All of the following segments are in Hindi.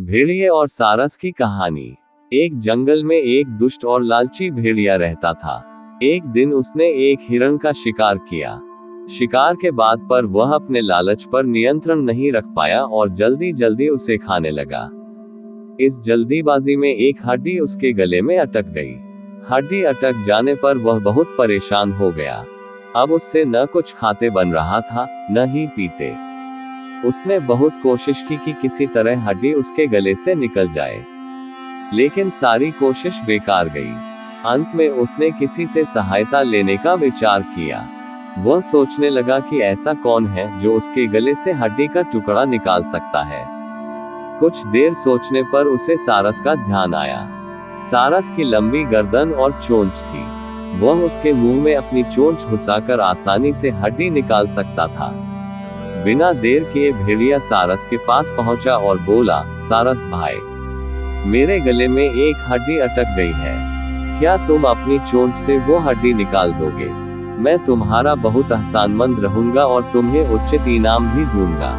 भेड़िए और सारस की कहानी। एक जंगल में एक दुष्ट और लालची भेड़िया रहता था। एक दिन उसने एक हिरण का शिकार किया। शिकार के बाद पर वह अपने लालच पर नियंत्रण नहीं रख पाया और जल्दी जल्दी उसे खाने लगा। इस जल्दीबाजी में एक हड्डी उसके गले में अटक गई। हड्डी अटक जाने पर वह बहुत परेशान हो गया। अब उससे न कुछ खाते बन रहा था, न ही पीते। उसने बहुत कोशिश की कि किसी तरह हड्डी उसके गले से निकल जाए, लेकिन सारी कोशिश बेकार गई। अंत में उसने किसी से सहायता लेने का विचार किया। वह सोचने लगा कि ऐसा कौन है जो उसके गले से हड्डी का टुकड़ा निकाल सकता है। कुछ देर सोचने पर उसे सारस का ध्यान आया। सारस की लंबी गर्दन और चोंच थी। वह उसके मुंह में अपनी चोंच घुसाकर आसानी से हड्डी निकाल सकता था। बिना देर किए भेड़िया सारस के पास पहुंचा और बोला, सारस भाई, मेरे गले में एक हड्डी अटक गई है। क्या तुम अपनी चोंच से वो हड्डी निकाल दोगे? मैं तुम्हारा बहुत एहसानमंद रहूंगा और तुम्हें उचित इनाम भी दूंगा।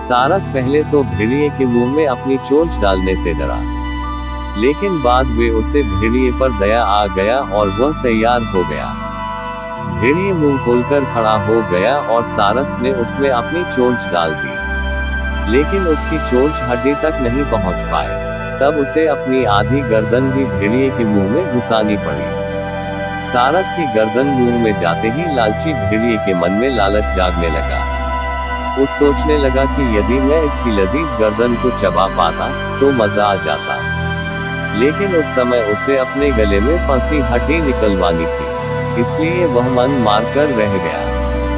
सारस पहले तो भेड़िए के मुंह में अपनी चोंच डालने से डरा, लेकिन बाद में उसे भेड़िए पर दया आ गया और वह तैयार हो गया। भेड़िए मुंह खोलकर खड़ा हो गया और सारस ने उसमें अपनी चोंच डाल दी, लेकिन उसकी चोंच हड्डी तक नहीं पहुंच पाए। तब उसे अपनी आधी गर्दन भी भेड़िए के मुंह में घुसानी पड़ी। सारस की गर्दन मुंह में जाते ही लालची भेड़िए के मन में लालच जागने लगा। उस सोचने लगा कि यदि मैं इसकी लजीज गर्दन को चबा पाता तो मजा आ जाता, लेकिन उस समय उसे अपने गले में फंसी हड्डी निकलवानी थी, इसलिए वह मन मारकर रह गया।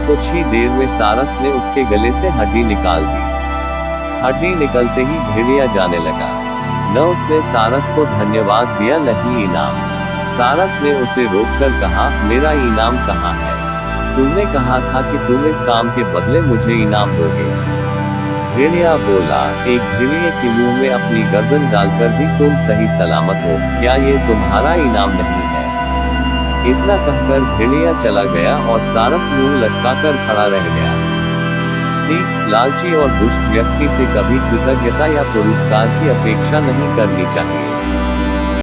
कुछ ही देर में सारस ने उसके गले से हड्डी निकाल दी। हड्डी निकलते ही भेड़िया जाने लगा। न उसने सारस को धन्यवाद दिया, न ही इनाम। सारस ने उसे रोककर कहा, मेरा इनाम कहाँ है? तुमने कहा था कि तुम इस काम के बदले मुझे इनाम दोगे। भेड़िया बोला, एक भेड़िए के मुंह में अपनी गर्दन डालकर भी तुम सही सलामत हो, क्या ये तुम्हारा इनाम नहीं है? इतना कहकर भेड़िया चला गया और सारस मुंह लटकाकर खड़ा रह गया। सीख, लालची और दुष्ट व्यक्ति से कभी कृतज्ञता या पुरस्कार की अपेक्षा नहीं करनी चाहिए।